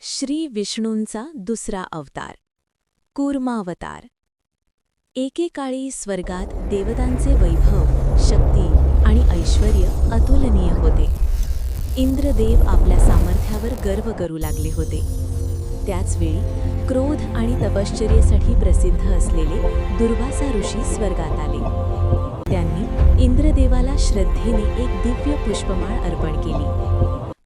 श्री विष्णूंचा दुसरा अवतार कूर्मावतार। एकेकाळी स्वर्गात देवतांचे वैभव, शक्ती आणि ऐश्वर्य अतुलनीय होते। इंद्रदेव आपल्या सामर्थ्यावर गर्व करू लागले होते। त्याचवेळी क्रोध आणि तपश्चर्येसाठी प्रसिद्ध असलेले दुर्वासा ऋषी स्वर्गात आले। त्यांनी इंद्रदेवाला श्रद्धेने एक दिव्य पुष्पमाळ अर्पण केली।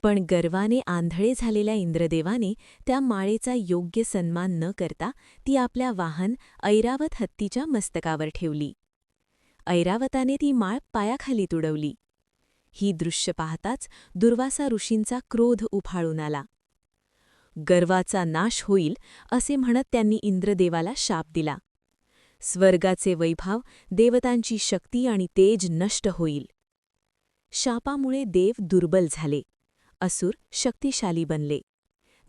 पण गर्वाने आंधळे झालेल्या इंद्रदेवाने त्या माळेचा योग्य सन्मान न करता ती आपल्या वाहन ऐरावत हत्तीच्या मस्तकावर ठेवली। ऐरावताने ती माळ पायाखाली तुडवली। ही दृश्य पाहताच दुर्वासा ऋषींचा क्रोध उफाळून आला। गर्वाचा नाश होईल असे म्हणत त्यांनी इंद्रदेवाला शाप दिला। स्वर्गाचे वैभव, देवतांची शक्ती आणि तेज नष्ट होईल। शापामुळे देव दुर्बल झाले, असुर शक्तिशाली बनले।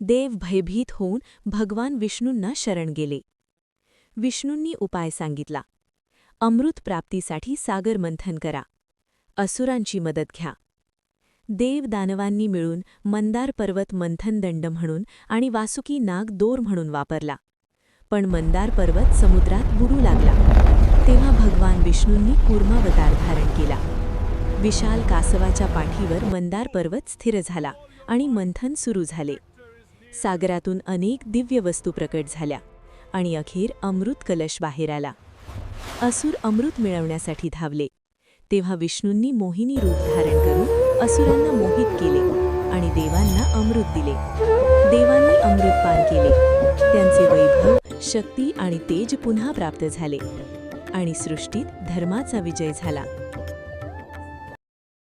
देव भयभीत होऊन भगवान विष्णूंना शरण गेले। विष्णूंनी उपाय सांगितला। अमृत प्राप्तीसाठी सागर मंथन करा, असुरांची मदत घ्या। देव दानवांनी मिळून मंदार पर्वत मंथनदंड म्हणून आणि वासुकी नाग दोर म्हणून वापरला। पण मंदार पर्वत समुद्रात बुडू लागला। तेव्हा भगवान विष्णूंनी कूर्मावतार धारण केला। विशाल कासवाच्या पाठीवर मंदार पर्वत स्थिर झाला आणि मंथन सुरू झाले। सागरातून अनेक दिव्य वस्तू प्रकट झाल्या आणि अखेर अमृत कलश बाहेर आला। असुर अमृत मिळवण्यासाठी धावले। तेव्हा विष्णूंनी मोहिनी रूप धारण करून असुरांना मोहित केले आणि देवांना अमृत दिले। देवांनी अमृत पान केले। त्यांचे वैभव, शक्ती आणि तेज पुन्हा प्राप्त झाले आणि सृष्टीत धर्माचा विजय झाला।